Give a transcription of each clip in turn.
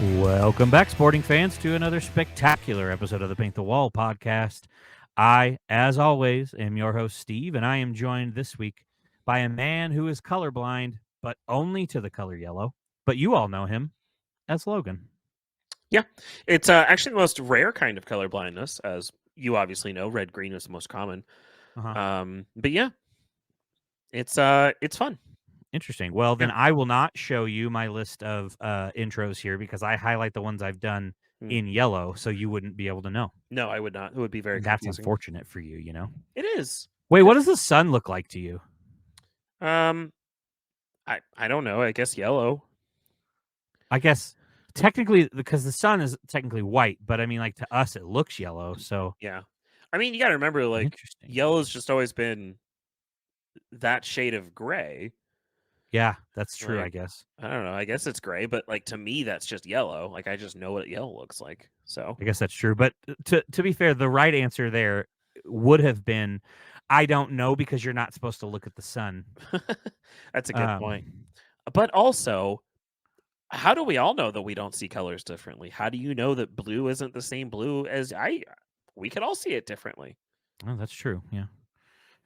Welcome back, sporting fans, to another spectacular episode of the Paint the Wall podcast. I, as always, am your host, Steve, and I am joined this week by a man who is colorblind, but only to the color yellow. But you all know him as Logan. Yeah, it's actually the most rare kind of color blindness, as you obviously know. Red-green is the most common. But yeah, it's fun. Interesting. Well, then Yeah. I will not show you my list of intros here because I highlight the ones I've done in yellow, so you wouldn't be able to know. No, I would not. It would be very That's confusing. unfortunate for you, you know? It is. Wait, what does the sun look like to you? I don't know. I guess yellow. I guess technically, because the sun is technically white, but I mean, like, to us, it looks yellow. So Yeah. I mean, you got to remember, like, interesting. yellow's just always been that shade of gray. Yeah, that's true. Like, I guess. I don't know. I guess it's gray, but like to me, that's just yellow. Like I just know what yellow looks like. So I guess that's true. But to be fair, the right answer there would have been, I don't know, because you're not supposed to look at the sun. that's a good point. But also, how do we all know that we don't see colors differently? How do you know that blue isn't the same blue as we could all see it differently. Oh, that's true. Yeah.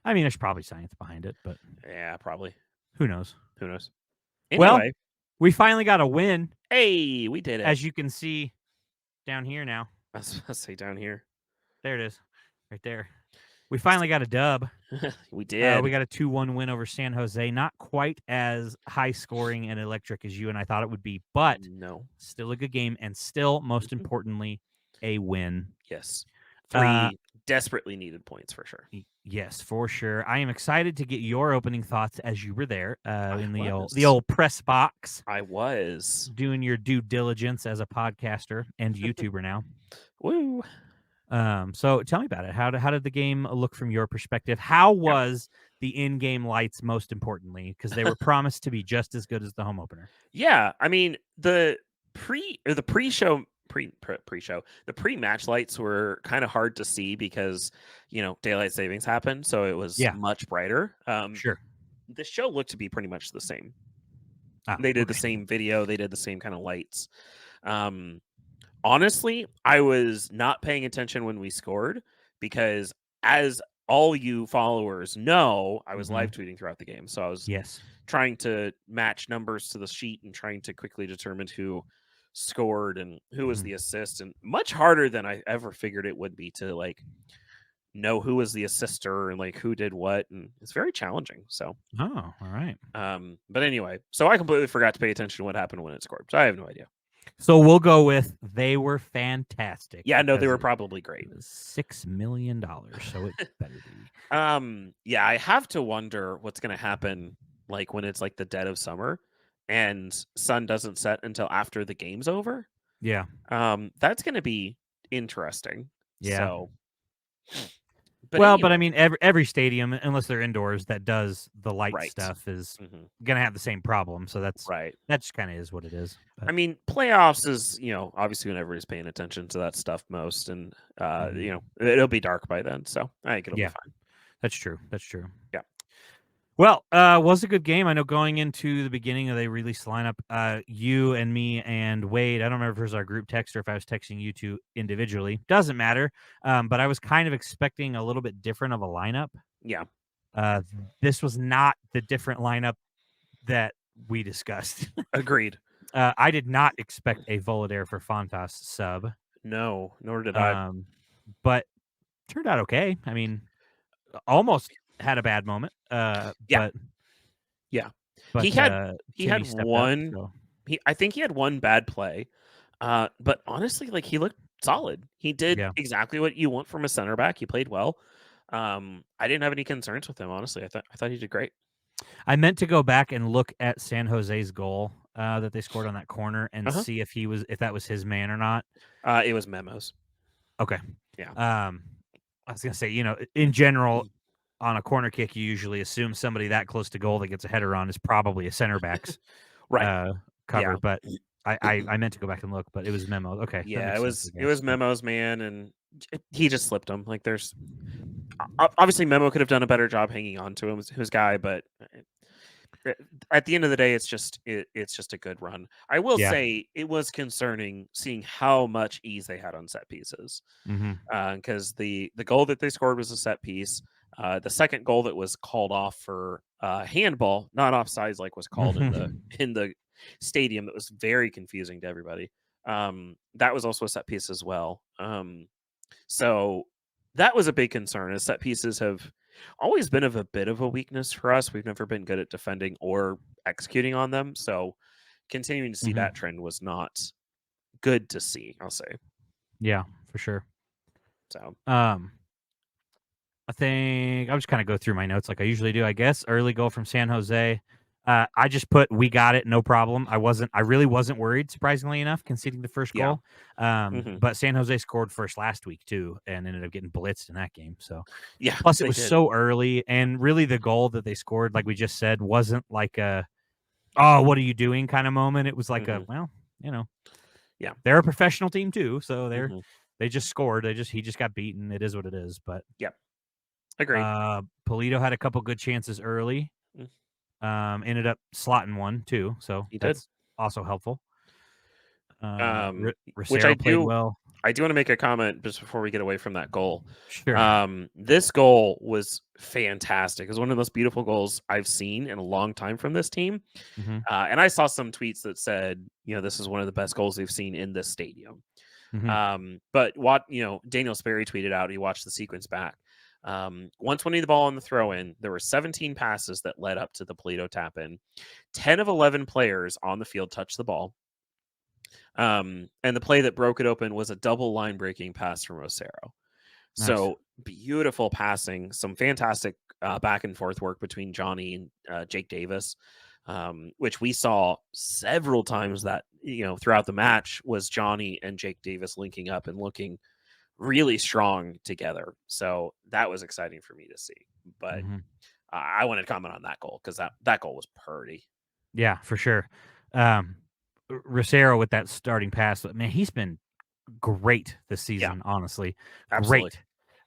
I mean, there's probably science behind it, but yeah, probably. Who knows? Who knows? Anyway, well, Anyway, we finally got a win. Hey, we did it. As you can see down here now. Let's say down here. There it is. Right there. We finally got a dub. We did. We got a 2-1 win over San Jose. Not quite as high scoring and electric as you and I thought it would be, but no, still a good game, and still, most importantly, a win. Yes. 3 desperately needed points for sure. Yes, for sure. I am excited to get your opening thoughts as you were there in the old press box. I was doing your due diligence as a podcaster and YouTuber now. Woo. So tell me about it. How did the game look from your perspective? How was the in-game lights, most importantly, because they were promised to be just as good as the home opener? Yeah, I mean the pre-show, the pre-match lights were kind of hard to see because daylight savings happened, so it was much brighter. Sure. The show looked to be pretty much the same. They did the same video. They did the same kind of lights. Honestly, I was not paying attention when we scored because, as all you followers know, I was live tweeting throughout the game. So I was trying to match numbers to the sheet and trying to quickly determine who scored and who was the assist. And much harder than I ever figured it would be to know who was the assister and who did what. And it's very challenging. So, all right. But anyway, so I completely forgot to pay attention to what happened when it scored. So I have no idea. So we'll go with they were fantastic. Yeah, no, they were probably great. $6 million, so it better be. Yeah, I have to wonder what's going to happen when it's the dead of summer and sun doesn't set until after the game's over. Yeah. That's going to be interesting. Yeah. So, but I mean, every stadium, unless they're indoors, that does the light stuff is going to have the same problem. So that's right. That just kind of is what it is. But I mean, playoffs is obviously when everybody's paying attention to that stuff most, and it'll be dark by then. So I think it'll be fine. That's true. That's true. Yeah. Well, was a good game. I know going into the beginning of the release lineup, you and me and Wade, I don't remember if it was our group text or if I was texting you two individually. Doesn't matter. But I was kind of expecting a little bit different of a lineup. Yeah. This was not the different lineup that we discussed. Agreed. I did not expect a Volader for Fontas sub. No, nor did I. But turned out okay. I mean, almost had a bad moment. But he had one. Up, so. I think he had one bad play. But honestly, he looked solid. He did exactly what you want from a center back. He played well. I didn't have any concerns with him. Honestly, I thought he did great. I meant to go back and look at San Jose's goal that they scored on that corner and see if that was his man or not. It was Memo's. Okay. Yeah. I was gonna say, in general, on a corner kick, you usually assume somebody that close to goal that gets a header on is probably a center back's cover. Yeah. But I meant to go back and look, but it was Memo. Okay. Yeah, it was Memo's man, and he just slipped him. There's obviously Memo could have done a better job hanging on to him, his guy, but at the end of the day, it's just a good run. I will say it was concerning seeing how much ease they had on set pieces, because the goal that they scored was a set piece. The second goal that was called off for handball, not offsides, like was called in the stadium. It was very confusing to everybody. That was also a set piece as well. So that was a big concern. As set pieces have always been of a bit of a weakness for us. We've never been good at defending or executing on them. So continuing to see that trend was not good to see, I'll say. Yeah, for sure. So I think I'll just kind of go through my notes like I usually do, I guess. Early goal from San Jose. I just put we got it, no problem. I really wasn't worried, surprisingly enough, conceding the first goal. But San Jose scored first last week too, and ended up getting blitzed in that game. So yeah, plus it was so early, and really the goal that they scored, like we just said, wasn't like a oh, what are you doing kind of moment. It was like a well, yeah, they're a professional team too, so they just scored. He just got beaten. It is what it is. But yep. Agreed. Polito had a couple good chances early. Ended up slotting one too, so that's also helpful. Which I played well. I do want to make a comment just before we get away from that goal. Sure. This goal was fantastic. It was one of the most beautiful goals I've seen in a long time from this team. And I saw some tweets that said, this is one of the best goals they've seen in this stadium. But Daniel Sperry tweeted out, he watched the sequence back. Once winning the ball on the throw in, there were 17 passes that led up to the Polito tap in. 10 of 11 players on the field touched the ball. And the play that broke it open was a double line breaking pass from Rosero. Nice. So beautiful passing, some fantastic back and forth work between Johnny and Jake Davis, which we saw several times that, throughout the match was Johnny and Jake Davis linking up and looking really strong together. So that was exciting for me to see. But I wanted to comment on that goal because that goal was pretty. Yeah, for sure. Rosero with that starting pass, man, he's been great this season, honestly. Absolutely. Great.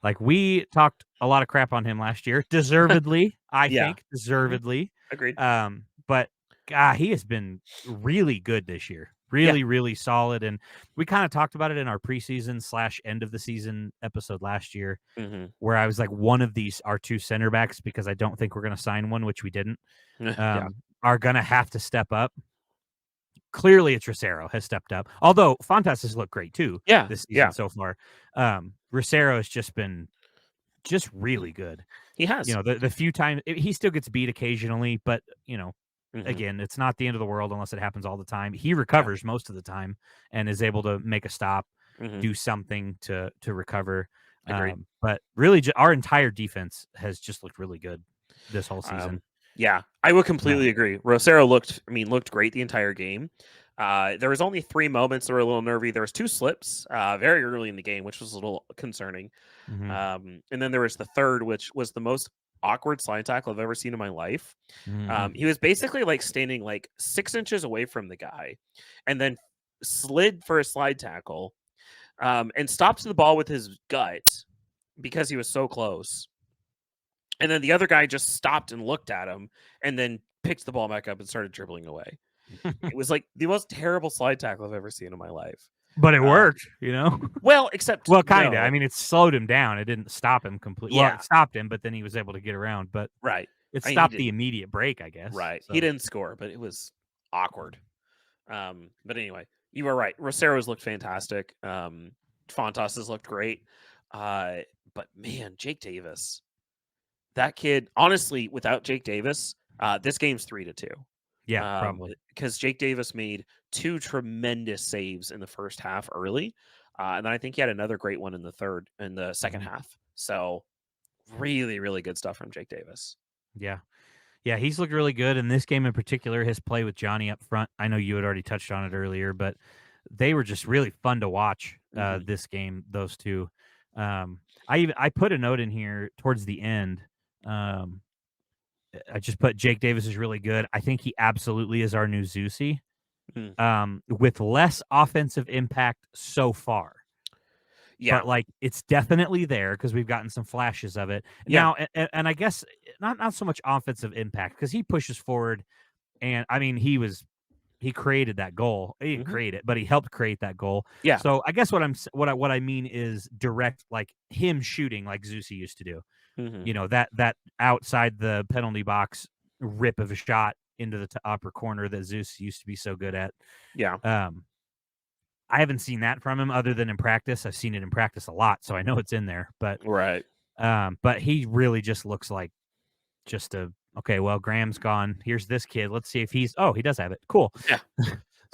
Like we talked a lot of crap on him last year, deservedly, I think, deservedly. Agreed. But God, he has been really good this year. Really, really solid. And we kind of talked about it in our preseason / end of the season episode last year, where I was like, one of these, our two center backs, because I don't think we're going to sign one, which we didn't, are going to have to step up. Clearly, it's Rosero has stepped up. Although Fontas has looked great too this season so far. Rosero has just been really good. He has. The few times he still gets beat occasionally, but again, it's not the end of the world unless it happens all the time. He recovers most of the time and is able to make a stop, do something to recover. But really, our entire defense has just looked really good this whole season. Yeah, I would completely agree. Rosero looked great the entire game. There was only 3 moments that were a little nervy. There was 2 slips very early in the game, which was a little concerning. And then there was the third, which was the most awkward slide tackle I've ever seen in my life. He was basically like standing like 6 inches away from the guy and then slid for a slide tackle and stopped the ball with his gut because he was so close. And then the other guy just stopped and looked at him and then picked the ball back up and started dribbling away. It was like the most terrible slide tackle I've ever seen in my life. But it worked, Well, kind of. I mean, it slowed him down. It didn't stop him completely. Yeah. Well, it stopped him, but then he was able to get around. But it stopped the immediate break, I guess. Right. So. He didn't score, but it was awkward. But anyway, you were right. Rosero's looked fantastic. Fontas has looked great. But man, Jake Davis. That kid, honestly, without Jake Davis, this game's 3-2. Yeah, probably. Because Jake Davis made 2 tremendous saves in the first half early. And then I think he had another great one in the second half. So really, really good stuff from Jake Davis. Yeah. Yeah, he's looked really good. In this game in particular, his play with Johnny up front, I know you had already touched on it earlier, but they were just really fun to watch this game, those two. I put a note in here towards the end. I just put Jake Davis is really good. I think he absolutely is our new Zusi, with less offensive impact so far. but like it's definitely there because we've gotten some flashes of it now. And I guess not so much offensive impact because he pushes forward, and I mean he created that goal. He didn't create it, but he helped create that goal. Yeah. So I guess what I mean is direct, like him shooting like Zusi used to do. You know, that outside the penalty box rip of a shot into the upper corner that Zeus used to be so good at. Yeah. I haven't seen that from him other than in practice. I've seen it in practice a lot, so I know it's in there. But right. But he really just looks like just okay, well, Graham's gone. Here's this kid. Let's see if he does have it. Cool. Yeah.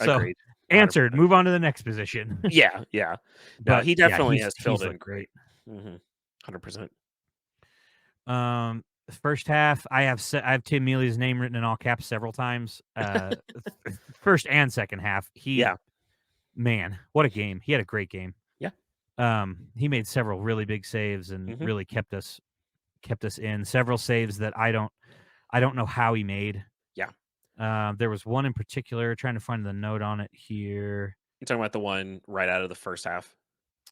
So Agreed. 100%. Answered. Move on to the next position. Yeah. No, but he definitely has filled in great. 100%. First half, I have Tim Mealy's name written in all caps several times. First and second half, man, what a game! He had a great game. Yeah. He made several really big saves and really kept us in. Several saves that I don't know how he made. Yeah. There was one in particular. Trying to find the note on it here. You're talking about the one right out of the first half,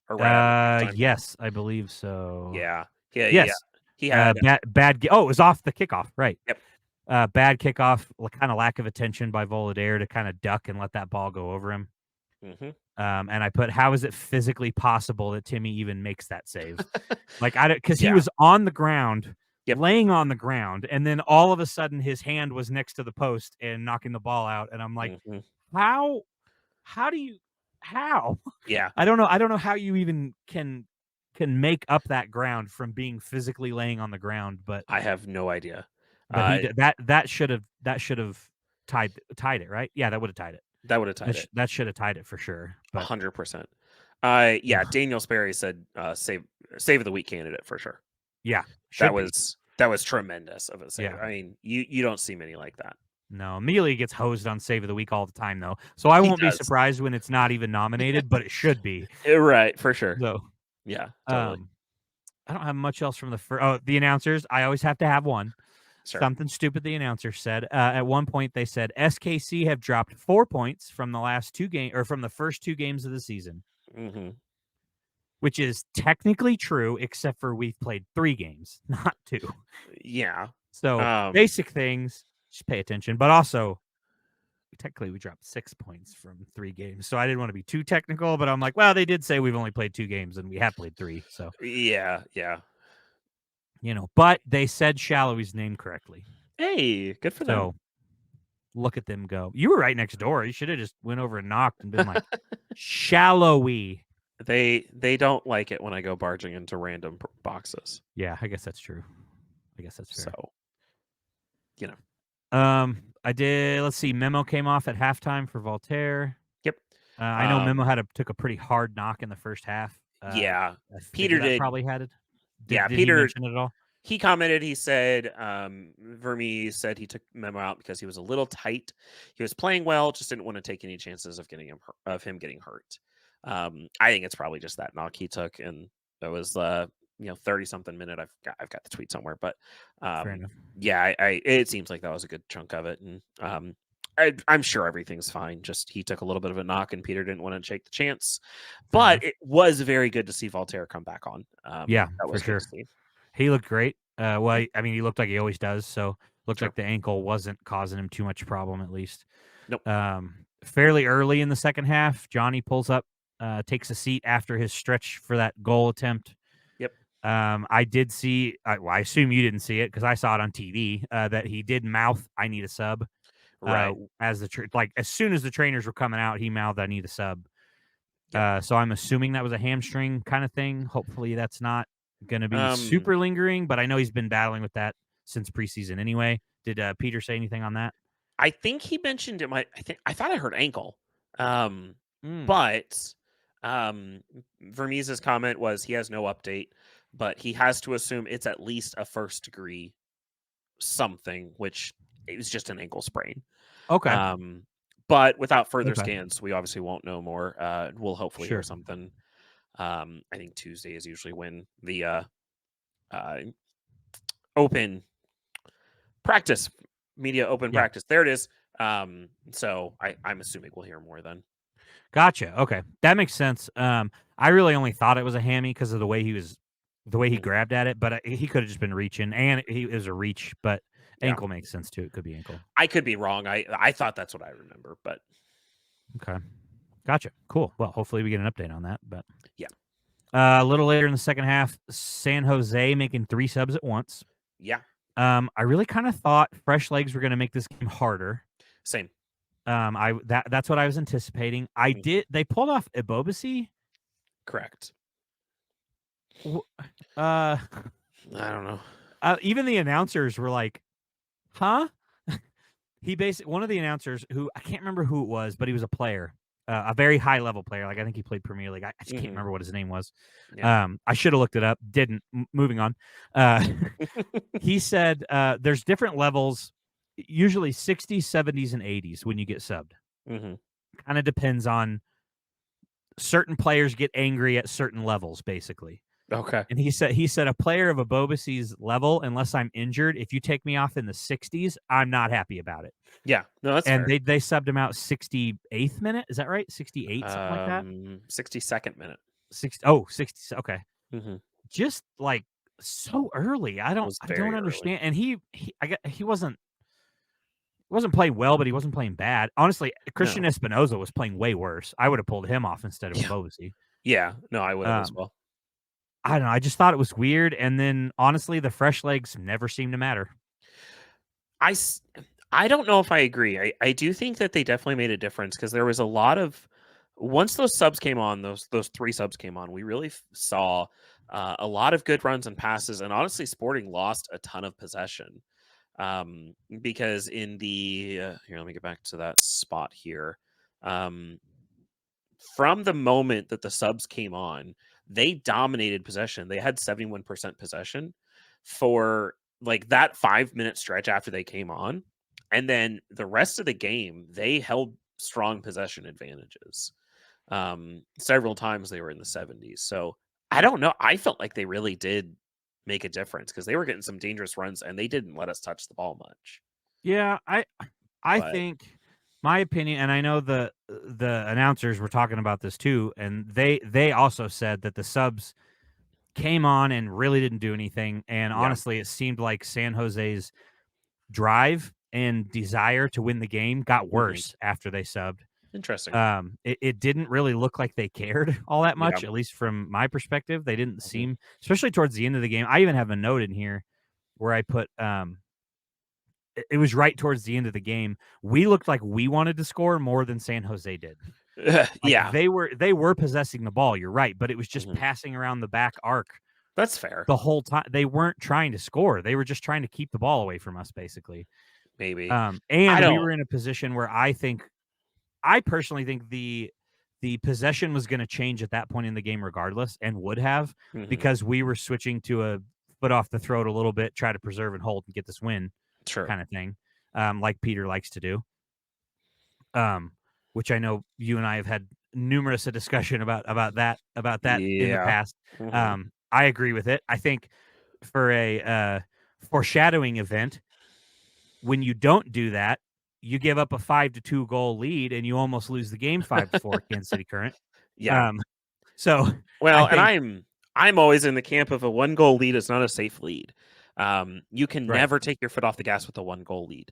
or right out of the time? Yes, I believe so. Yeah. Yes. Yeah. He had bad. Oh, it was off the kickoff, right? Yep. Bad kickoff, kind of lack of attention by Volodare to kind of duck and let that ball go over him. And I put, how is it physically possible that Timmy even makes that save? Because he was on the ground, laying on the ground, and then all of a sudden his hand was next to the post and knocking the ball out, and I'm like, how do you? Yeah. I don't know how you even can make up that ground from being physically laying on the ground, but I have no idea. But he that should have tied it, right? Yeah, that would have tied it. That would have tied it. That should have tied it for sure. 100%. Daniel Sperry said save of the week candidate for sure. Yeah, that was tremendous of a save. Yeah. I mean, you don't see many like that. No, Mealy gets hosed on save of the week all the time, though. So I won't be surprised when it's not even nominated, but it should be. Right, for sure. So, yeah, totally. I don't have much else from the announcers. I always have to have one. Sure. Something stupid the announcer said. At one point, they said SKC have dropped 4 points from the last 2 games, or from the first 2 games of the season. Which is technically true, except for we've played 3 games, not 2. Yeah. So basic things, just pay attention. But also, technically, we dropped 6 points from 3 games. So I didn't want to be too technical, but I'm like, well, they did say we've only played 2 games, and we have played 3. So yeah. But they said Shallowy's name correctly. Hey, good for them. So look at them go. You were right next door. You should have just went over and knocked and been like, Shallowy. They don't like it when I go barging into random boxes. Yeah, I guess that's true. I guess that's fair. So, I did. Let's see. Memo came off at halftime for Voltaire. Yep. I know Memo took a pretty hard knock in the first half. Yeah, Peter probably had it. Did Peter he mention it at all? He commented. He said, Vermees said he took Memo out because he was a little tight. He was playing well, just didn't want to take any chances of him getting hurt. I think it's probably just that knock he took, and it was 30-something minute. I've got the tweet somewhere, but yeah, it seems like that was a good chunk of it, and I'm sure everything's fine. Just he took a little bit of a knock, and Peter didn't want to take the chance. But it was very good to see Voltaire come back on. Yeah, that was for sure. He looked great. Well, I mean, he looked like he always does. So looked like the ankle wasn't causing him too much problem, at least. Nope. Fairly early in the second half, Johnny pulls up, takes a seat after his stretch for that goal attempt. Yep. I did see. I assume you didn't see it because I saw it on TV. That he did mouth, "I need a sub." Right. As soon as the trainers were coming out, he mouthed, "I need a sub." Yep. So I'm assuming that was a hamstring kind of thing. Hopefully, that's not going to be super lingering. But I know he's been battling with that since preseason anyway. Did Peter say anything on that? I think he mentioned it might. I thought I heard ankle. But Vermees's comment was he has no update, but he has to assume it's at least a first degree something, which it was just an ankle sprain. Okay. But without further scans, we obviously won't know more. We'll hopefully hear something. I think Tuesday is usually when the open practice media practice. There it is. So I'm assuming we'll hear more then. Gotcha. Okay, that makes sense. I I really only thought it was a hammy because of the way he grabbed at it, but he could have just been reaching, and it was a reach, but ankle makes sense too. It could be ankle. I could be wrong. I thought that's what I remember, but okay, gotcha. Cool. Well, hopefully we get an update on that. But yeah, a little later in the second half, San Jose making 3 subs at once. Yeah. I really kind of thought fresh legs were going to make this game harder. Same. That's what I was anticipating. They pulled off Ebobisse. Correct. I don't know. Even the announcers were like, "Huh?" One of the announcers, who I can't remember who it was, but he was a player, a very high level player. Like I think he played Premier League. I just can't remember what his name was. Yeah. I should have looked it up. Didn't. Moving on. He said there's different levels, usually 60s, 70s, and 80s when you get subbed. Kind of depends on certain players get angry at certain levels, basically. Okay. And he said a player of Ebobisse's level, unless I'm injured, if you take me off in the 60s, I'm not happy about it. Yeah, no, that's and fair. they subbed him out 68th minute. Is that right? 68, something like that. 62nd minute. 60. Okay. Just like so early. I don't understand. Early. And he wasn't playing well, but he wasn't playing bad. Honestly, Christian Espinoza was playing way worse. I would have pulled him off instead of Ebobisse. Yeah, no, I would have as well. I don't know. I just thought it was weird. And then, honestly, the fresh legs never seemed to matter. I don't know if I agree. I do think that they definitely made a difference because there was a lot of once those subs came on, those 3 subs came on, we really saw a lot of good runs and passes. And honestly, Sporting lost a ton of possession because in the here, let me get back to that spot here. From the moment that the subs came on, they dominated possession. They had 71% possession for like that 5-minute stretch after they came on. And then the rest of the game, they held strong possession advantages. Several times they were in the 70s. So I don't know. I felt like they really did make a difference because they were getting some dangerous runs and they didn't let us touch the ball much. Yeah, I think my opinion, and I know the announcers were talking about this too, and they also said that the subs came on and really didn't do anything. And honestly, it seemed like San Jose's drive and desire to win the game got worse after they subbed. Interesting. It didn't really look like they cared all that much, at least from my perspective. They didn't seem, especially towards the end of the game. I even have a note in here where I put it was right towards the end of the game. We looked like we wanted to score more than San Jose did. They were possessing the ball. You're right, but it was just passing around the back arc. That's fair. The whole time they weren't trying to score. They were just trying to keep the ball away from us, basically. Maybe. And we were in a position where I personally think the possession was going to change at that point in the game, regardless, and would have because we were switching to a foot off the throat a little bit, try to preserve and hold and get this win. Sure. Kind of thing, like Peter likes to do. Which I know you and I have had numerous a discussion about that in the past. I agree with it. I think for a foreshadowing event, when you don't do that, you give up a 5-2 goal lead and you almost lose the game 5-4 Kansas City Current. Yeah. So well, and I'm always in the camp of a 1-goal lead is not a safe lead. You can never take your foot off the gas with a 1-goal lead.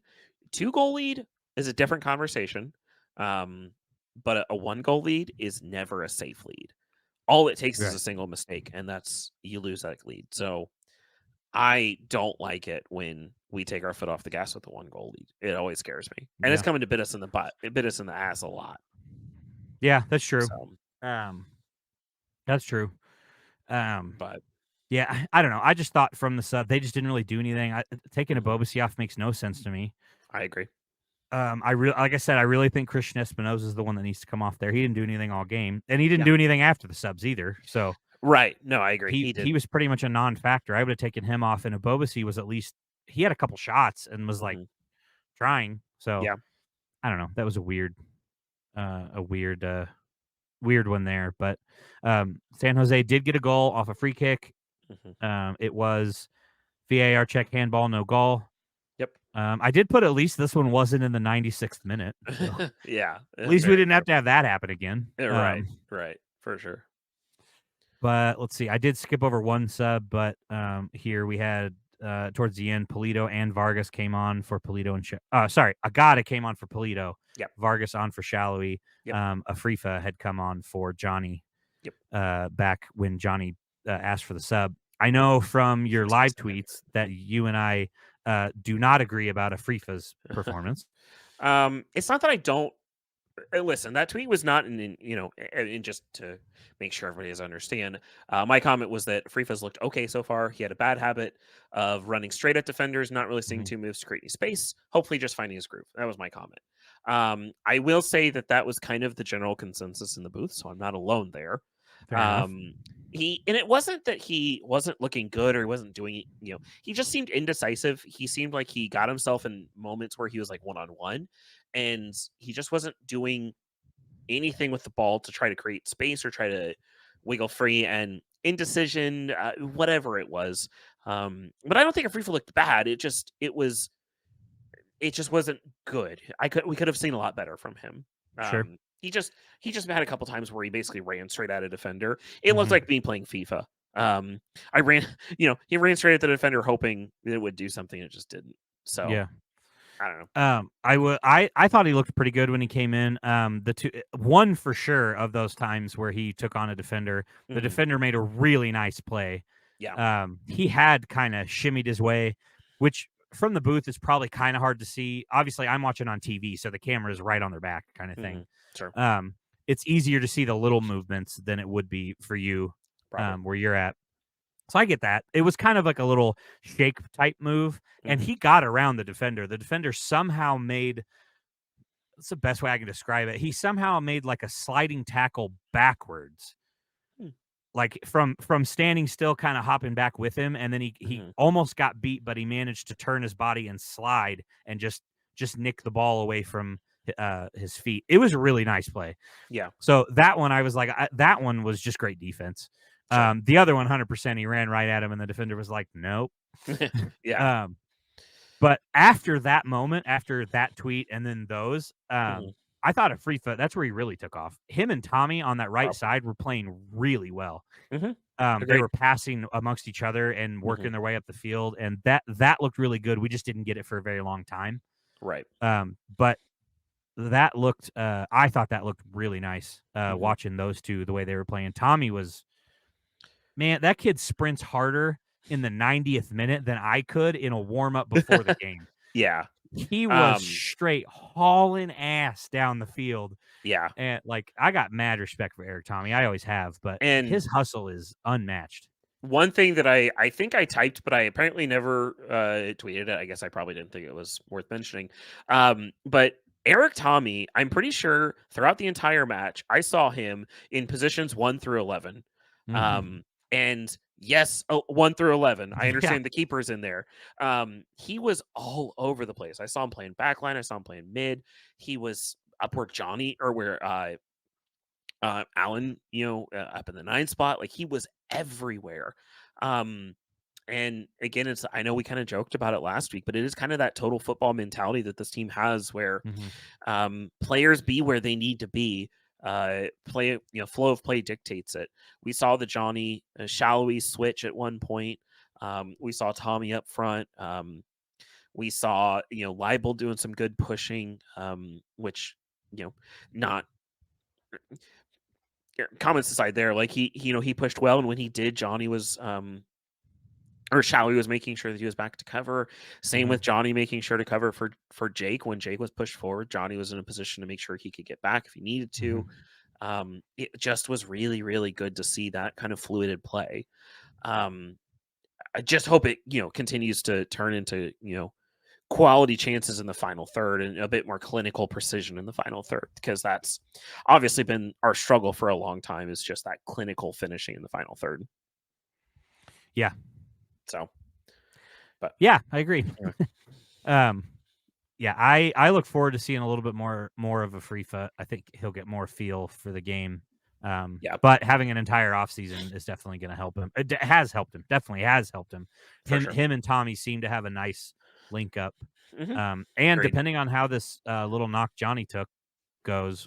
2-goal lead is a different conversation. But a 1-goal lead is never a safe lead. All it takes is a single mistake, and that's you lose that lead. So I don't like it when we take our foot off the gas with a 1-goal lead. It always scares me. And it's coming to bit us in the butt. It bit us in the ass a lot. Yeah, that's true. So, that's true. But yeah, I don't know. I just thought from the sub, they just didn't really do anything. Taking Ebobisse off makes no sense to me. I agree. Like I said, I really think Christian Espinoza is the one that needs to come off there. He didn't do anything all game, and he didn't do anything after the subs either. So right, no, I agree. He was pretty much a non-factor. I would have taken him off, and Ebobisse was at least he had a couple shots and was like trying. So I don't know. That was a weird one there. But San Jose did get a goal off a free kick. It was VAR check, handball, no goal. Yep. I did put at least this one wasn't in the 96th minute. So. Yeah. At least we didn't have to have that happen again. Right. For sure. But let's see. I did skip over one sub, but here we had towards the end, Polito and Vargas came on for Polito and sorry, Agata came on for Polito. Yep. Vargas on for Shallowy. Yep. Afrifa had come on for Johnny. Yep. Back when Johnny asked for the sub. I know from your live tweets that you and I do not agree about Afrifa's performance. It's not that I don't. Listen, that tweet was not in just to make sure everybody does understand. My comment was that Frifa's looked okay so far. He had a bad habit of running straight at defenders, not really seeing two moves to create any space. Hopefully, just finding his groove. That was my comment. I will say that was kind of the general consensus in the booth, so I'm not alone there. Fair enough. It wasn't that he wasn't looking good or he wasn't doing, he just seemed indecisive. He seemed like he got himself in moments where he was like one-on-one, and he just wasn't doing anything with the ball to try to create space or try to wiggle free, and indecision, whatever it was. But I don't think Afrifa looked bad. It just wasn't good. We could have seen a lot better from him. Sure. He just had a couple times where he basically ran straight at a defender. It looked like me playing FIFA. He ran straight at the defender hoping that it would do something. It just didn't. So yeah. I don't know. I thought he looked pretty good when he came in. One for sure of those times where he took on a defender, the defender made a really nice play. Yeah. He had kind of shimmied his way, which from the booth is probably kind of hard to see. Obviously, I'm watching on TV, so the camera is right on their back, kind of thing. Sure. It's easier to see the little movements than it would be for you, where you're at. So I get that. It was kind of like a little shake type move, and he got around the defender. The defender somehow made, that's the best way I can describe it. He somehow made like a sliding tackle backwards. Like from standing still, kind of hopping back with him, and then he almost got beat, but he managed to turn his body and slide and just nick the ball away from his feet. It was a really nice play. Yeah. So that one, I was like, that one was just great defense. Sure. The other 100%, he ran right at him, and the defender was like, nope. Yeah. But after that moment, after that tweet, and then those, I thought Afrifa, that's where he really took off. Him and Tommy on that right side were playing really well. They were passing amongst each other and working their way up the field, and that looked really good. We just didn't get it for a very long time. Right. But that looked, I thought that looked really nice, watching those two, the way they were playing. Tommy was, man, that kid sprints harder in the 90th minute than I could in a warm-up before the game. Yeah. He was straight hauling ass down the field. Yeah. And like, I got mad respect for Eric Tommy. I always have, but his hustle is unmatched. One thing that I think I typed, but I apparently never tweeted it. I guess I probably didn't think it was worth mentioning. But Eric Tommy, I'm pretty sure throughout the entire match, I saw him in positions 1 through 11. And yes, 1 through 11. I understand the keeper's in there. He was all over the place. I saw him playing backline. I saw him playing mid. He was up where Johnny, or where Allen, up in the 9 spot. Like, he was everywhere. And again, I know we kind of joked about it last week, but it is kind of that total football mentality that this team has, where players be where they need to be. Flow of play dictates it. We saw the Johnny Shallowy switch at one point. We saw Tommy up front. We saw Leibel doing some good pushing, which not comments aside there, like he pushed well, and when he did, Johnny was or Shallowy was making sure that he was back to cover. Same with Johnny making sure to cover for Jake. When Jake was pushed forward, Johnny was in a position to make sure he could get back if he needed to. It just was really, really good to see that kind of fluid play. I just hope it continues to turn into quality chances in the final third and a bit more clinical precision in the final third, because that's obviously been our struggle for a long time, is just that clinical finishing in the final third. Yeah. So, but yeah, I agree. Yeah, I look forward to seeing a little bit more of a Afrifa. I think he'll get more feel for the game. But having an entire offseason is definitely going to help him. It has helped him. Definitely has helped him. Him and Tommy seem to have a nice link up. And Great. Depending on how this little knock Johnny took goes,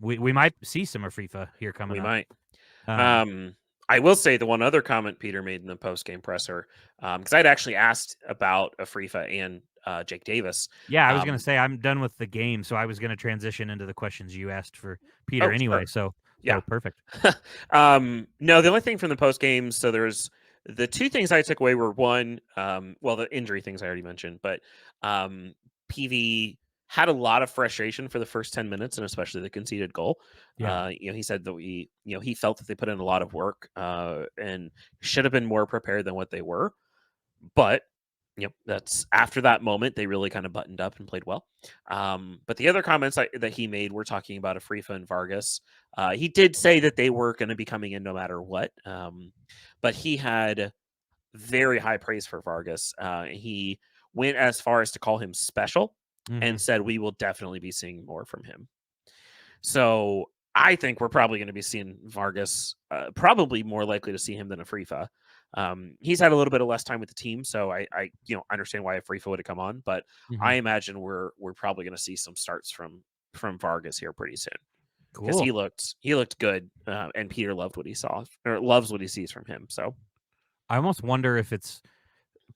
we might see some Afrifa here coming up. We might. I will say the one other comment Peter made in the post-game presser, because I'd actually asked about Afrifa and Jake Davis. Yeah, I was going to say I'm done with the game, so I was going to transition into the questions you asked for Peter Oh, anyway. sure. So perfect. No, the only thing from the post-game, so there's the two things I took away were one, well, the injury things I already mentioned, but PV had a lot of frustration for the first 10 minutes and especially the conceded goal. Yeah. He said that he felt that they put in a lot of work and should have been more prepared than what they were. But that's after that moment they really kind of buttoned up and played well. But the other comments that he made were talking about Afrifa and Vargas. He did say that they were going to be coming in no matter what, but he had very high praise for Vargas. He went as far as to call him special and said we will definitely be seeing more from him. So I think we're probably going to be seeing Vargas, probably more likely to see him than Afrifa. He's had a little bit of less time with the team, so I understand why Afrifa would have come on, but I imagine we're probably going to see some starts from Vargas here pretty soon. Because Cool. he looked good, and Peter loved what he saw or loves what he sees from him. So I almost wonder if it's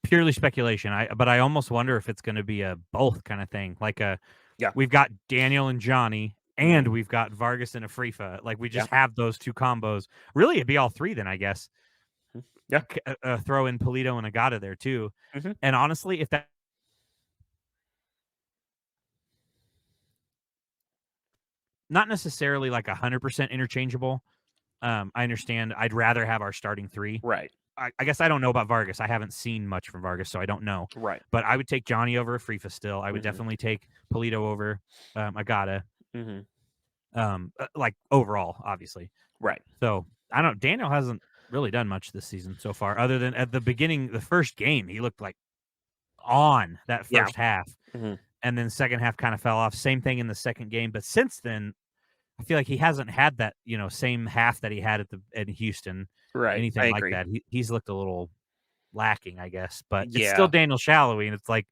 purely speculation. But I almost wonder if it's going to be a both kind of thing. Like we've got Daniel and Johnny, and we've got Vargas and Afrifa. Like we just have those two combos. Really, it'd be all three then, I guess. Yeah. Throw in Polito and Agata there too. And honestly, if that not necessarily like 100% interchangeable. I understand. I'd rather have our starting three. Right. I guess I don't know about Vargas. I haven't seen much from Vargas, so I don't know. Right. But I would take Johnny over Afrifa still. I would definitely take Polito over Agata. Like overall, obviously. Right. So I don't. Daniel hasn't really done much this season so far, other than at the beginning, the first game, he looked like on that first half, and then second half kind of fell off. Same thing in the second game, but since then, I feel like he hasn't had that, same half that he had in Houston, right? Anything like that. He's looked a little lacking, I guess, but it's still Daniel Shallowy, and it's like,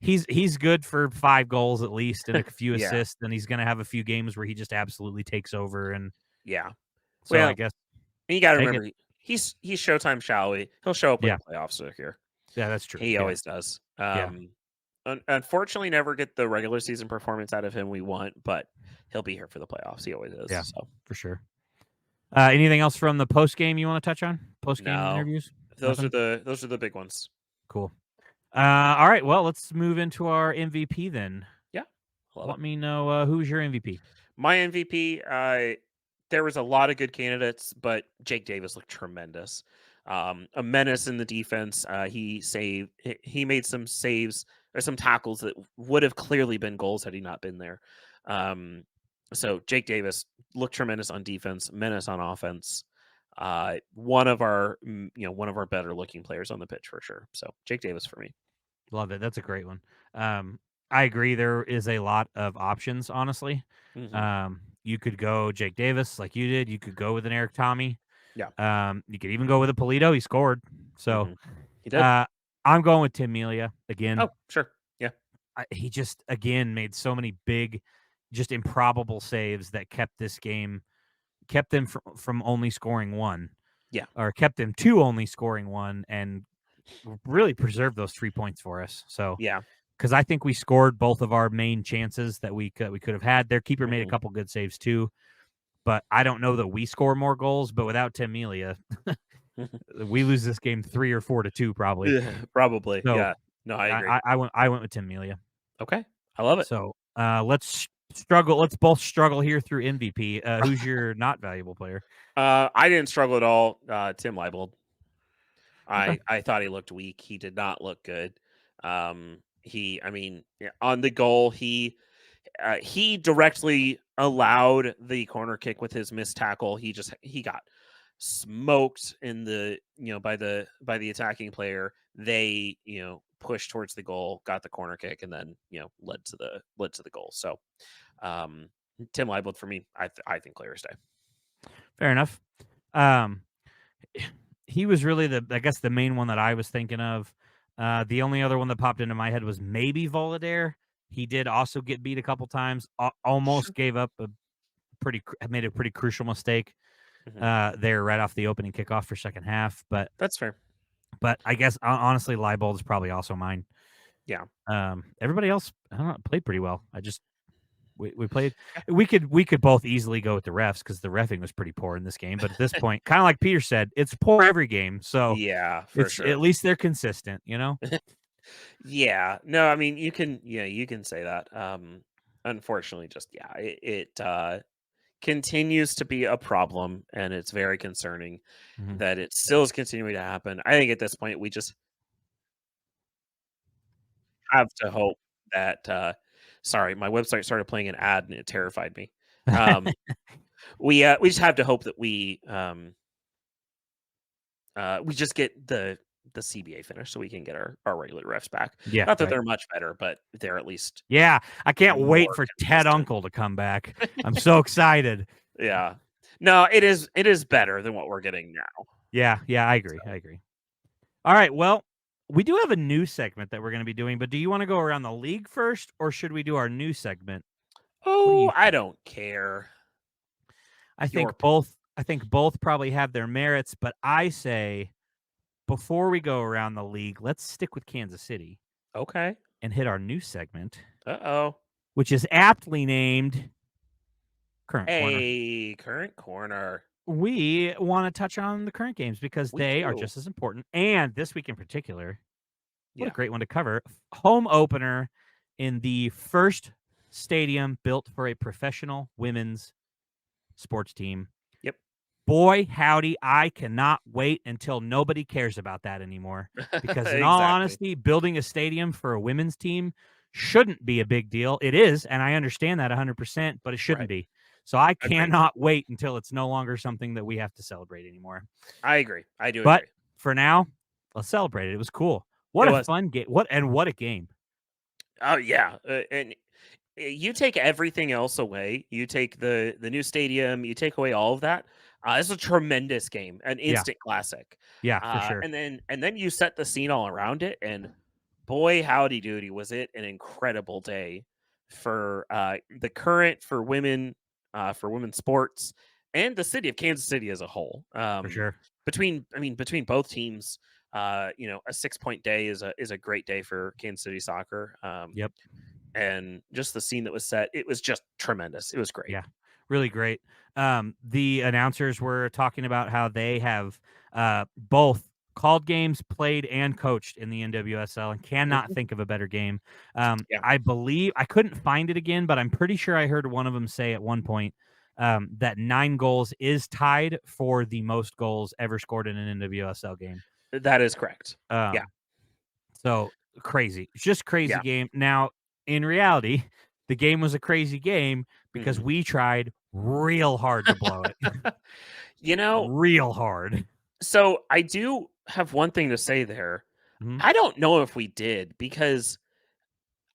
he's good for 5 goals at least and a few assists, and he's going to have a few games where he just absolutely takes over. And so well, I guess you got to remember he's Showtime Shallowy. He'll show up when the playoffs are here. Yeah, that's true. He always does. Unfortunately, never get the regular season performance out of him we want, but he'll be here for the playoffs. He always is. Yeah, so for sure. Anything else from the post game you want to touch on? Post game interviews? Those are the big ones. Cool. All right. Well, let's move into our MVP then. Yeah. Let me know who's your MVP. My MVP. There was a lot of good candidates, but Jake Davis looked tremendous. A menace in the defense. He made some saves or some tackles that would have clearly been goals had he not been there. So Jake Davis looked tremendous on defense, menace on offense. One of our better looking players on the pitch for sure. So Jake Davis for me. Love it. That's a great one. I agree. There is a lot of options, honestly. You could go Jake Davis like you did. You could go with an Eric Tommy. Yeah. You could even go with a Polito. He scored. So he did. I'm going with Tim Melia again. Oh, sure. Yeah. He just, again, made so many big, just improbable saves that kept them from only scoring one. Yeah. Or kept them to only scoring one and really preserved those 3 points for us. So, yeah. Because I think we scored both of our main chances that we could have had. Their keeper made a couple good saves too. But I don't know that we score more goals. But without Tim Melia, we lose this game 3 or 4-2 probably. Probably. So, yeah. No, I agree. I went with Tim Melia. Okay, I love it. So let's struggle. Let's both struggle here through MVP. Who's your not valuable player? I didn't struggle at all. Tim Leibold. Okay. I thought he looked weak. He did not look good. On the goal, he directly allowed the corner kick with his missed tackle. He got smoked in the by the attacking player. They pushed towards the goal, got the corner kick, and then led to the goal. So Tim Leibold for me, I think clear as day. Fair enough. He was really the main one that I was thinking of. The only other one that popped into my head was maybe Volodare. He did also get beat a couple times. Almost gave up made a pretty crucial mistake. there right off the opening kickoff for second half. But that's fair. But I guess honestly, Leibold is probably also mine. Yeah. Everybody else, I don't know, played pretty well. We played. We could both easily go with the refs because the reffing was pretty poor in this game. But at this point, kind of like Peter said, it's poor every game. So yeah, for sure. At least they're consistent, you know. Yeah. No, I mean you can say that. Unfortunately, just it continues to be a problem, and it's very concerning that it still is continuing to happen. I think at this point we just have to hope that sorry, my website started playing an ad and it terrified me. We just have to hope that we just get the CBA finished so we can get our regular refs back. Yeah, Not that they're much better, but they're at least yeah. I can't wait for consistent. Ted Uncle to come back. I'm so excited. Yeah. No, it is better than what we're getting now. Yeah, I agree. I agree. All right, well, we do have a new segment that we're going to be doing, but do you want to go around the league first, or should we do our new segment? Oh, I don't care. I think both probably have their merits, but I say before we go around the league, let's stick with Kansas City. Okay. And hit our new segment. Uh-oh. Which is aptly named Current Corner. Hey, Current Corner. We want to touch on the current games because they are just as important. And this week in particular, what a great one to cover. Home opener in the first stadium built for a professional women's sports team. Yep. Boy, howdy, I cannot wait until nobody cares about that anymore. Because in all honesty, building a stadium for a women's team shouldn't be a big deal. It is, and I understand that 100%, but it shouldn't be. So I cannot wait until it's no longer something that we have to celebrate anymore. I agree. I do agree. But for now, let's celebrate it. It was cool. What a fun game. What a game. Oh, yeah. And you take everything else away. You take the new stadium. You take away all of that. It's a tremendous game, an instant classic. Yeah, for sure. And then you set the scene all around it, and boy, howdy doody, was it an incredible day for the current for women's sports and the city of Kansas City as a whole. For sure. Between both teams, a 6-point day is a great day for Kansas City soccer. Yep. And just the scene that was set, it was just tremendous. It was great. Yeah, really great. The announcers were talking about how they have both called games, played, and coached in the NWSL, and cannot think of a better game. I believe I couldn't find it again, but I'm pretty sure I heard one of them say at one point that 9 goals is tied for the most goals ever scored in an NWSL game. That is correct. Yeah. So crazy, just crazy game. Now, in reality, the game was a crazy game because we tried real hard to blow it. Real hard. So I do have one thing to say there. I don't know if we did, because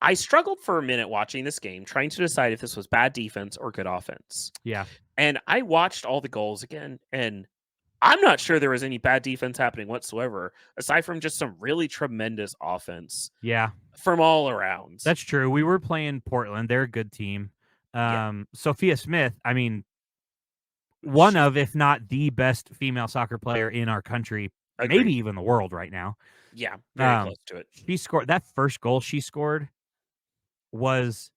I struggled for a minute watching this game, trying to decide if this was bad defense or good offense. Yeah. And I watched all the goals again, and I'm not sure there was any bad defense happening whatsoever, aside from just some really tremendous offense. Yeah. From all around. That's true. We were playing Portland. They're a good team. Sophia Smith, I mean, one of, if not the best female soccer player in our country, maybe even the world right now. Yeah, very close to it. She scored that first goal she scored was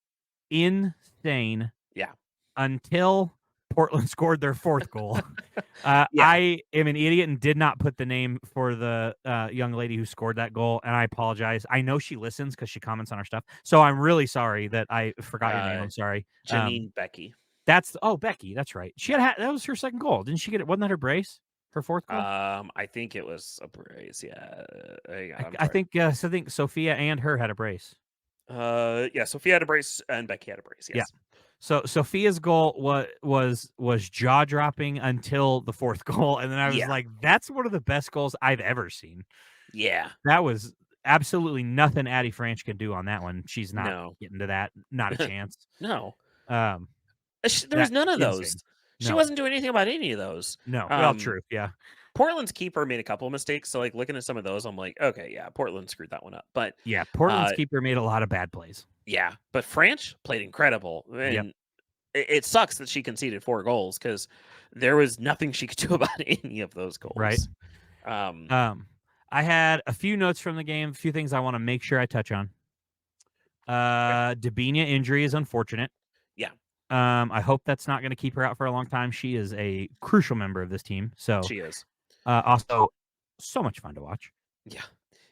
insane. Yeah. Until Portland scored their 4th goal. I am an idiot and did not put the name for the young lady who scored that goal, and I apologize. I know she listens because she comments on our stuff, so I'm really sorry that I forgot your name. I'm sorry. Janine Becky. Becky. That's right. She had that was her 2nd goal. Didn't she get it? Wasn't that her brace? Her 4th goal? I think it was a brace. Yeah. I think Sophia and her had a brace. Yeah, Sophia had a brace and Becky had a brace. Yes. Yeah. So Sophia's goal was jaw dropping until the 4th goal, and then I was like, "That's one of the best goals I've ever seen." Yeah, that was absolutely nothing Addie Franch can do on that one. She's not getting to that, not a chance. No, there was none of those. She wasn't doing anything about any of those. No, well, true, yeah. Portland's keeper made a couple of mistakes, so like looking at some of those, I'm like, okay, yeah, Portland screwed that one up. But yeah, Portland's keeper made a lot of bad plays. Yeah, but Franch played incredible. And it sucks that she conceded 4 goals because there was nothing she could do about any of those goals. Right. I had a few notes from the game, a few things I want to make sure I touch on. Debinha injury is unfortunate. Yeah. I hope that's not going to keep her out for a long time. She is a crucial member of this team. So she is. Also, so much fun to watch. Yeah.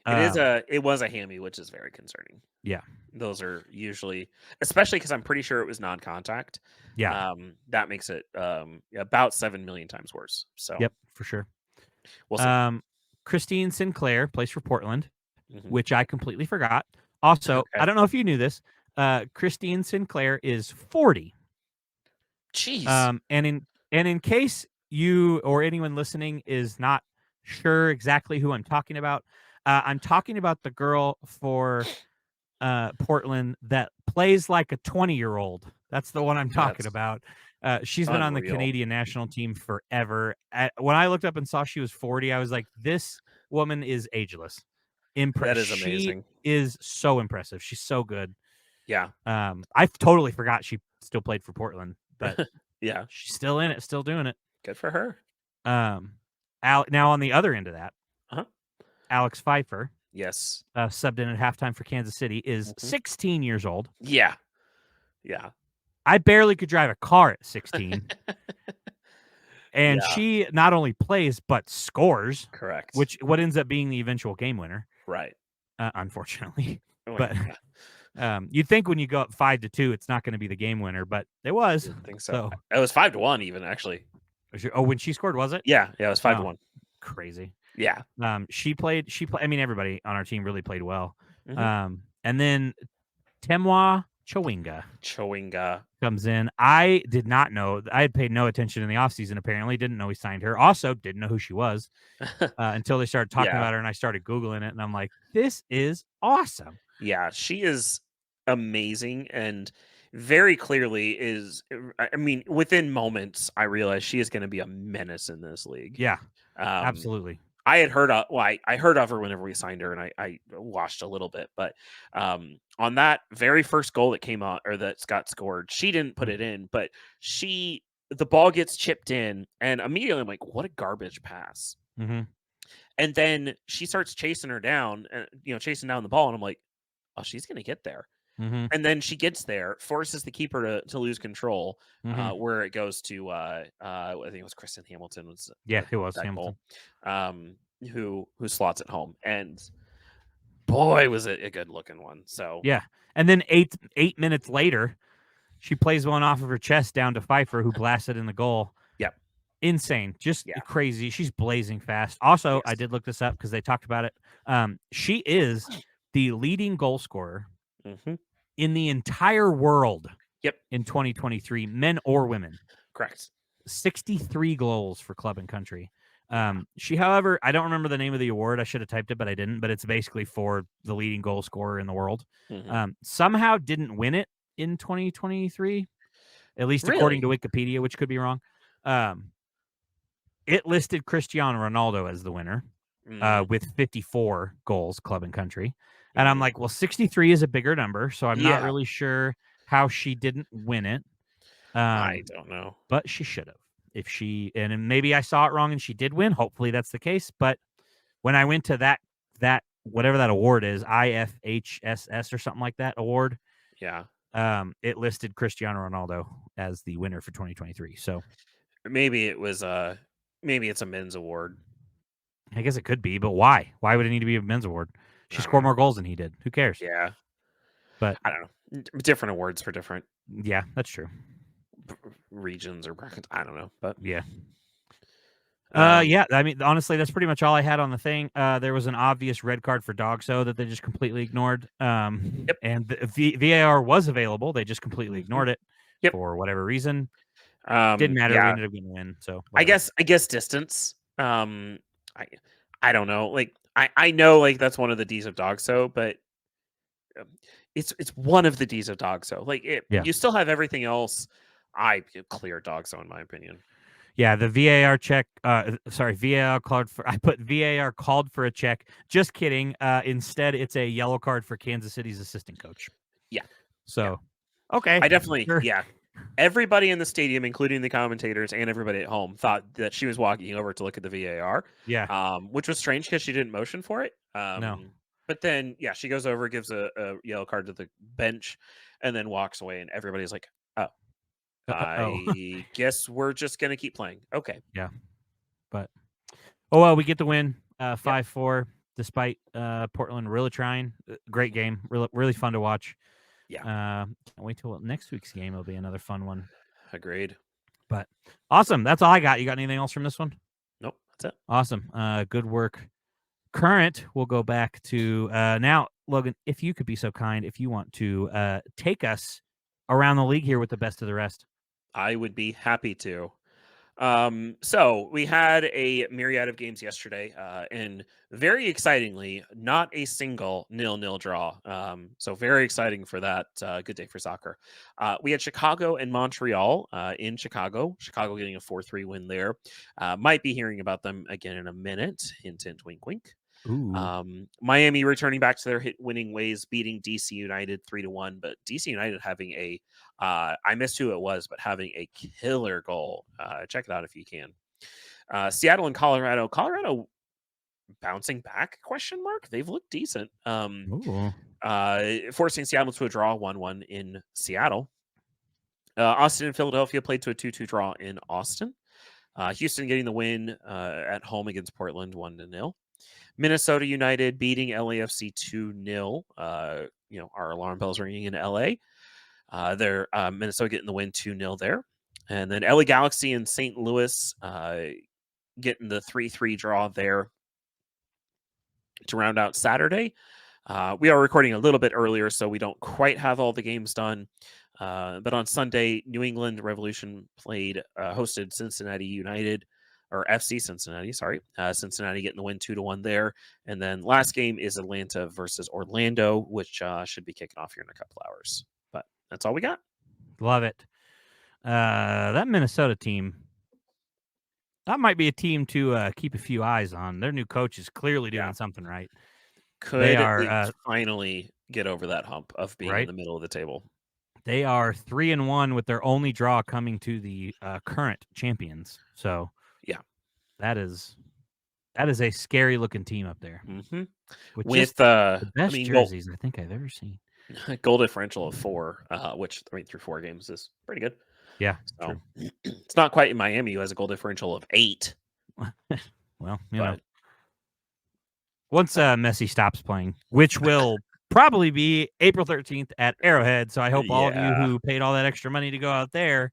It was a hammy, which is very concerning. Yeah. Those are usually, especially because I'm pretty sure it was non-contact. Yeah. That makes it about 7 million times worse. So yep, for sure. We'll see. Christine Sinclair plays for Portland, which I completely forgot. Also, I don't know if you knew this. Christine Sinclair is 40. Jeez. And in case you or anyone listening is not sure exactly who I'm talking about the girl for Portland that plays like a 20-year-old. That's the one I'm talking about. She's been on the Canadian national team forever. When I looked up and saw she was 40, I was like, this woman is ageless. That is amazing. She is so impressive. She's so good. Yeah. I totally forgot she still played for Portland, but yeah, she's still in it, still doing it. Good for her. Now on the other end of that, Alex Pfeiffer, yes, subbed in at halftime for Kansas City, is 16 years old. Yeah. I barely could drive a car at 16. And she not only plays but scores. Correct. What ends up being the eventual game winner. Right. Unfortunately. But you'd think when you go up 5-2, it's not going to be the game winner, but it was. I think so. It was 5-1 even, actually. When she scored, was it? Yeah, it was 5-1. Crazy. Yeah. She played. I mean, everybody on our team really played well. And then Temwa Chowinga comes in. I did not know. I had paid no attention in the offseason, apparently. Didn't know he signed her. Also, didn't know who she was until they started talking about her, and I started Googling it, and I'm like, this is awesome. Yeah, she is amazing, and very clearly is, I mean, within moments, I realized she is going to be a menace in this league. Yeah, absolutely. I had heard I heard of her whenever we signed her, and I watched a little bit, but on that very first goal that came out or that Scott scored, she didn't put it in, but the ball gets chipped in, and immediately I'm like, what a garbage pass. And then she starts chasing her down, chasing down the ball, and I'm like, oh, she's gonna get there. And then she gets there, forces the keeper to lose control, where it goes to I think it was Kristen Hamilton. It was Hamilton, who slots it home, and boy, was it a good looking one. So yeah, and then eight minutes later, she plays one off of her chest down to Pfeiffer, who blasted in the goal. Yep, insane, just crazy. She's blazing fast. Also, I did look this up because they talked about it. She is the leading goal scorer in the entire world. Yep. In 2023, men or women. Correct. 63 goals for club and country. She, however, I don't remember the name of the award. I should have typed it, but I didn't. But it's basically for the leading goal scorer in the world. Somehow didn't win it in 2023, at least according to Wikipedia, which could be wrong. It listed Cristiano Ronaldo as the winner with 54 goals, club and country. And I'm like, well, 63 is a bigger number, so I'm not really sure how she didn't win it. I don't know. But she should have. And maybe I saw it wrong and she did win. Hopefully that's the case. But when I went to that whatever that award is, IFHSS or something like that award. Yeah. It listed Cristiano Ronaldo as the winner for 2023. So maybe it's a men's award. I guess it could be, but why? Why would it need to be a men's award? She scored more goals than he did. Who cares? Yeah. But I don't know. Different awards for different. Yeah, that's true. Regions or brackets. I don't know, but yeah. I mean, honestly, that's pretty much all I had on the thing. There was an obvious red card for Dogso that they just completely ignored. And the VAR was available. They just completely ignored it for whatever reason. Didn't matter. We ended up getting win. So whatever. I guess distance. I don't know. Like I know like that's one of the D's of Dogso, but it's one of the D's of Dogso. Like you still have everything else. I clear Dogso in my opinion. Yeah, the VAR check. VAR called for. I put VAR called for a check. Just kidding. Instead, it's a yellow card for Kansas City's assistant coach. Yeah. So, okay. I definitely. Sure. Yeah. Everybody in the stadium, including the commentators and everybody at home, thought that she was walking over to look at the VAR. Yeah. Which was strange because she didn't motion for it. No. But then, yeah, she goes over, gives a yellow card to the bench, and then walks away. And everybody's like, "Oh, I guess we're just gonna keep playing." Okay. Yeah. But well, we get the win, 5-4. Yep. Despite Portland really trying. Great game, really fun to watch. Yeah. Can't wait till next week's game. It'll be another fun one. Agreed. But awesome. That's all I got. You got anything else from this one? Nope. That's it. Awesome. Good work. Current, we'll go back to now, Logan, if you could be so kind, if you want to take us around the league here with the best of the rest. I would be happy to. So we had a myriad of games yesterday, and very excitingly, not a single 0-0 draw. So very exciting for that. Good day for soccer. We had Chicago and Montreal in Chicago. Chicago getting a 4-3 win there. Might be hearing about them again in a minute. Hint, hint, wink, wink. Miami returning back to their winning ways, beating DC United 3-1. But DC United having a I missed who it was, but having a killer goal. Check it out if you can. Seattle and Colorado. Colorado bouncing back? ? They've looked decent. Forcing Seattle to a draw 1-1 in Seattle. Austin and Philadelphia played to a 2-2 draw in Austin. Houston getting the win at home against Portland 1-0. Minnesota United beating LAFC 2-0. Our alarm bells ringing in LA. They're Minnesota getting the win 2-0 there. And then LA Galaxy and St. Louis getting the 3-3 draw there to round out Saturday. We are recording a little bit earlier, so we don't quite have all the games done. But on Sunday, New England Revolution hosted Cincinnati United, or FC Cincinnati, sorry. Cincinnati getting the win 2-1 there. And then last game is Atlanta versus Orlando, which should be kicking off here in a couple hours. But that's all we got. Love it. That Minnesota team, that might be a team to keep a few eyes on. Their new coach is clearly doing something right. They are finally get over that hump of being in the middle of the table. They are 3-1 with their only draw coming to the current champions. So yeah, that is a scary looking team up there. Mm-hmm. With the best jerseys I think I've ever seen. Goal differential of 4, which through 4 games is pretty good. Yeah, so, true. It's not quite in Miami, who has a goal differential of 8. Well, you know, once Messi stops playing, which will probably be April 13th at Arrowhead. So I hope all of you who paid all that extra money to go out there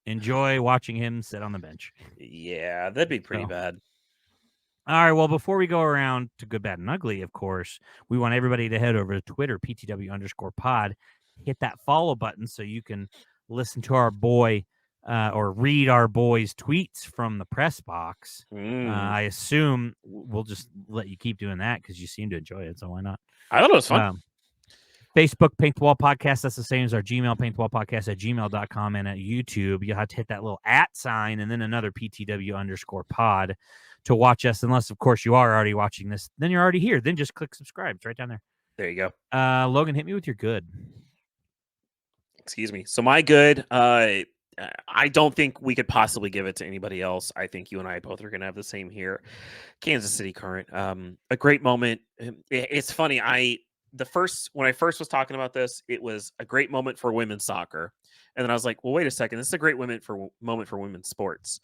enjoy watching him sit on the bench. Yeah, that'd be pretty bad. All right, well, before we go around to good, bad, and ugly, of course, we want everybody to head over to Twitter, PTW_pod, hit that follow button so you can listen to our boy or read our boy's tweets from the press box. I assume we'll just let you keep doing that because you seem to enjoy it, so why not? I thought it was fun. Facebook, Paint the Wall Podcast. That's the same as our Gmail, paintthewallpodcast@gmail.com. And at YouTube, you'll have to hit that little @ sign and then another PTW_pod to watch us. Unless, of course, you are already watching this. Then you're already here. Then just click subscribe. It's right down there. There you go. Logan, hit me with your good. Excuse me. So my good, I don't think we could possibly give it to anybody else. I think you and I both are going to have the same here. Kansas City Current. A great moment. It's funny. When I first was talking about this, it was a great moment for women's soccer. And then I was like, well, wait a second. This is a great moment for women's sports.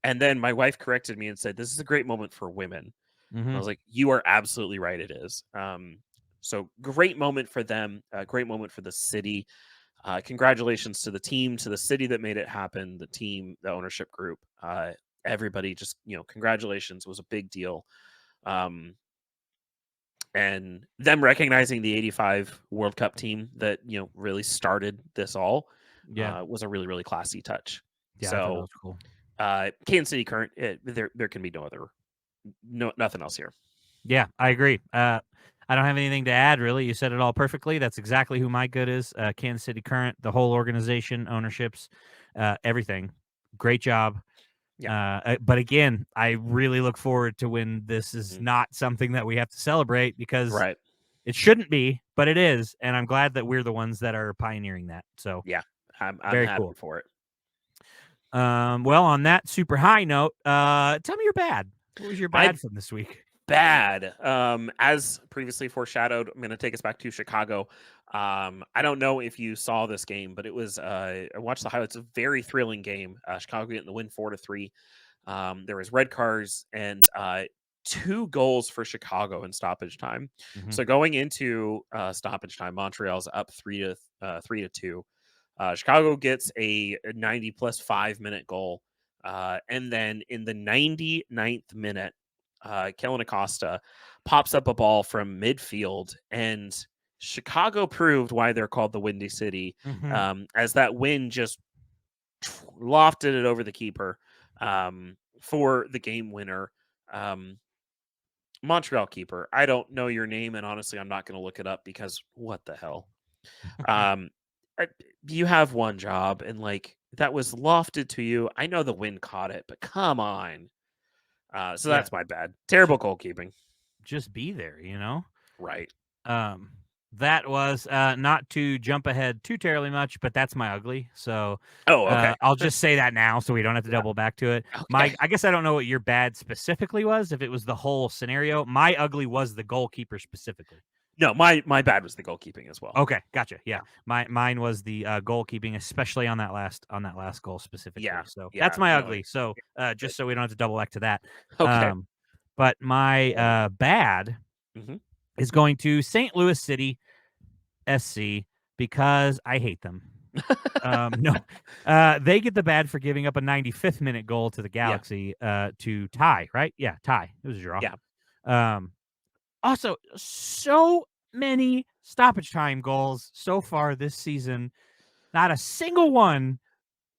And then my wife corrected me and said, this is a great moment for women. Mm-hmm. I was like, you are absolutely right. It is. So great moment for them. Great moment for the city. Congratulations to the team, to the city that made it happen, the team, the ownership group, everybody just, congratulations. Was a big deal. And them recognizing the 85 World Cup team that, really started this all was a really, really classy touch. Yeah, so I thought that was cool. Kansas City Current, there can be nothing else here. Yeah, I agree. I don't have anything to add, really. You said it all perfectly. That's exactly who my good is. Kansas City Current, the whole organization, ownerships, everything. Great job. Yeah. But again, I really look forward to when this is not something that we have to celebrate because it shouldn't be, but it is. And I'm glad that we're the ones that are pioneering that. So yeah, I'm Very happy cool. for it. Well, on that super high note, tell me your bad. What was your bad from this week? Bad. As previously foreshadowed, I'm going to take us back to Chicago. I don't know if you saw this game, but it was I watched the highlights. A very thrilling game. Chicago getting the win 4-3. There was red cards and 2 goals for Chicago in stoppage time. Mm-hmm. So going into stoppage time, Montreal's up 3-2. Chicago gets a 90 plus 5-minute goal. And then in the 99th minute, Kellen Acosta pops up a ball from midfield, and Chicago proved why they're called the Windy City, as that wind just lofted it over the keeper for the game winner. Montreal keeper. I don't know your name, and honestly, I'm not going to look it up because what the hell? You have one job, and like that was lofted to you. I know the wind caught it, but come on. So that's my bad. Terrible goalkeeping. Just be there, you know? Right. That was not to jump ahead too terribly much, but that's my ugly. So okay. I'll just say that now so we don't have to double back to it. Okay. I guess I don't know what your bad specifically was, if it was the whole scenario. My ugly was the goalkeeper specifically. No, my bad was the goalkeeping as well. Okay, gotcha. Yeah. Mine was the goalkeeping, especially on that last goal specifically. Yeah. So that's my ugly. So just so we don't have to double back to that. Okay. But my bad is going to St. Louis City SC because I hate them. No, they get the bad for giving up a 95th minute goal to the Galaxy to tie, right? Yeah, tie. It was a draw. Yeah. Also, so many stoppage time goals so far this season. Not a single one.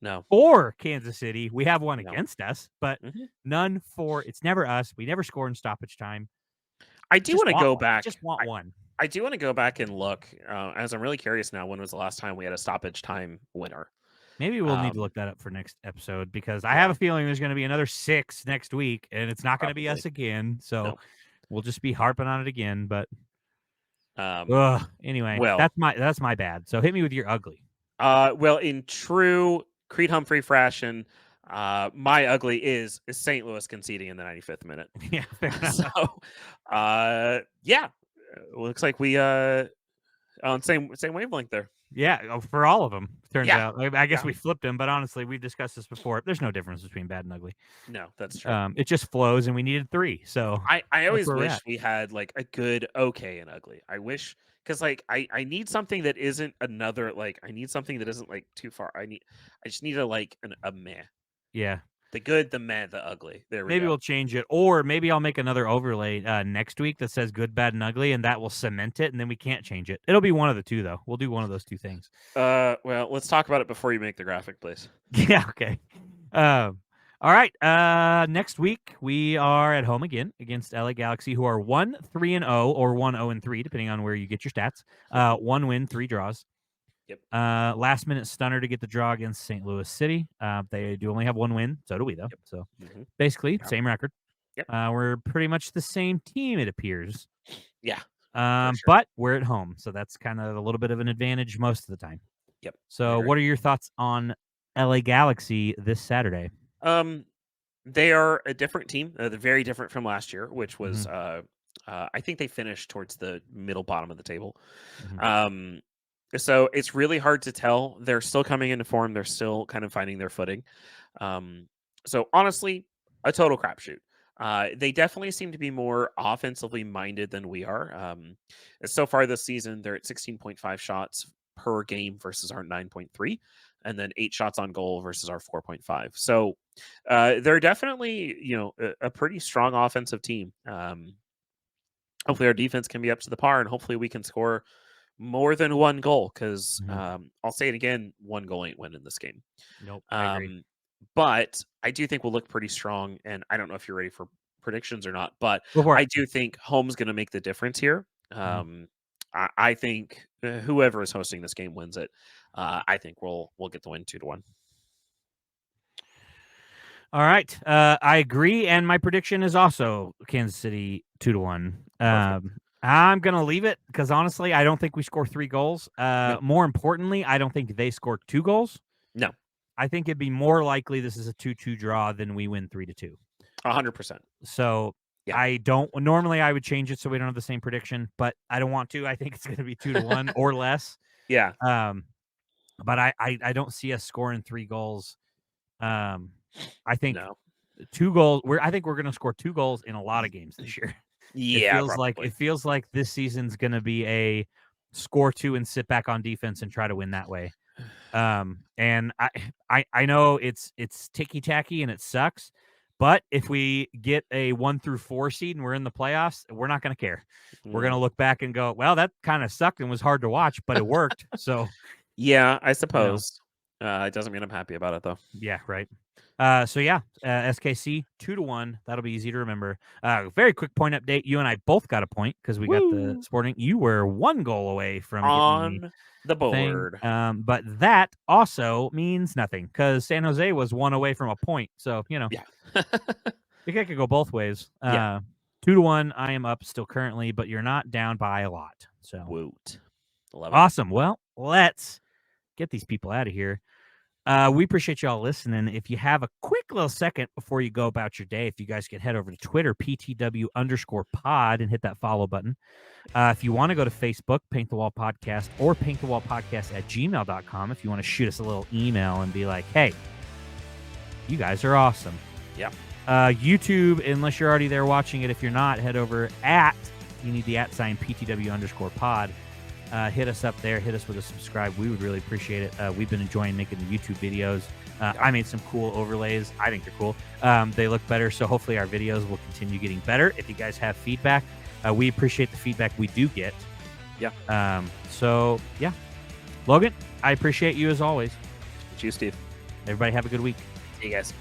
No. For Kansas City. We have one against us, but none for. It's never us. We never score in stoppage time. I do want to go back. I just want one. I do want to go back and look, as I'm really curious now. When was the last time we had a stoppage time winner? Maybe we'll need to look that up for next episode because I have a feeling there's going to be another 6 next week, and it's not going to be us again. So we'll just be harping on it again. But anyway, that's my bad. So hit me with your ugly. Well, in true Creed Humphrey fashion, my ugly is St. Louis conceding in the 95th minute. Yeah, fair enough. So, looks like we on same wavelength there. Yeah, for all of them, turns out. I guess we flipped them, but honestly, we've discussed this before. There's no difference between bad and ugly. No, that's true. It just flows, and we needed 3. So I always wish we had like a good, okay, and ugly. I wish because like I need something that isn't another like I need something that isn't like too far. I just need a meh. Yeah. The good, the meh, the ugly. There we go. Maybe we'll change it, or maybe I'll make another overlay next week that says good, bad, and ugly, and that will cement it, and then we can't change it. It'll be one of the 2, though. We'll do one of those 2 things. Well, let's talk about it before you make the graphic, please. Yeah, okay. All right. Next week we are at home again against LA Galaxy, who are 1-3-0 or 1-0-3, depending on where you get your stats. 1 win, 3 draws. Yep. Last minute stunner to get the draw against St. Louis City. They do only have 1 win. So do we, though. Yep. So basically, same record. Yep. We're pretty much the same team, it appears. Yeah. Sure. But we're at home, so that's kind of a little bit of an advantage most of the time. Yep. So what are your thoughts on LA Galaxy this Saturday? They are a different team. They're very different from last year, which was I think they finished towards the middle bottom of the table. So it's really hard to tell. They're still coming into form. They're still kind of finding their footing. So honestly, a total crapshoot. They definitely seem to be more offensively minded than we are. So far this season, they're at 16.5 shots per game versus our 9.3, and then 8 shots on goal versus our 4.5. So they're definitely, a pretty strong offensive team. Hopefully our defense can be up to the par, and hopefully we can score more than 1 goal because I'll say it again, 1 goal ain't winning this game. Nope. I agree. But I do think we'll look pretty strong, and I don't know if you're ready for predictions or not, but I do think home's going to make the difference here. I think whoever is hosting this game wins it. I think we'll get the win 2-1. All right. I agree, and my prediction is also Kansas City 2-1. I'm going to leave it because honestly, I don't think we score 3 goals. No. More importantly, I don't think they score 2 goals. No. I think it'd be more likely this is a 2-2 draw than we win 3-2. 100%. So I don't normally I would change it so we don't have the same prediction, but I don't want to. I think it's going to be 2-1 or less. Yeah. But I don't see us scoring 3 goals. I think 2 goals. I think we're going to score 2 goals in a lot of games this year. Yeah, it feels like this season's going to be a score 2 and sit back on defense and try to win that way. And I know it's ticky tacky and it sucks, but if we get a 1 through 4 seed and we're in the playoffs, we're not going to care. We're going to look back and go, well, that kind of sucked and was hard to watch, but it worked. So yeah, I suppose. It doesn't mean I'm happy about it though. Yeah, right. SKC 2-1. That'll be easy to remember. Very quick point update. You and I both got a point because we got the Sporting. You were 1 goal away from on the board. But that also means nothing because San Jose was 1 away from a point. So yeah, it could go both ways. 2-1. I am up still currently, but you're not down by a lot. So woot. Awesome. Well, let's get these people out of here. We appreciate y'all listening. If you have a quick little second before you go about your day, if you guys could head over to Twitter, PTW_pod, and hit that follow button. If you want to go to Facebook, Paint the Wall Podcast, or paintthewallpodcast@gmail.com, if you want to shoot us a little email and be like, hey, you guys are awesome. Yeah. YouTube, unless you're already there watching it, if you're not, head over you need the @ PTW_pod. Hit us up there. Hit us with a subscribe. We would really appreciate it. We've been enjoying making the YouTube videos. I made some cool overlays. I think they're cool. They look better, so hopefully our videos will continue getting better. If you guys have feedback, we appreciate the feedback we do get. Yeah. Logan, I appreciate you as always. It's you, Steve. Everybody have a good week. See you guys.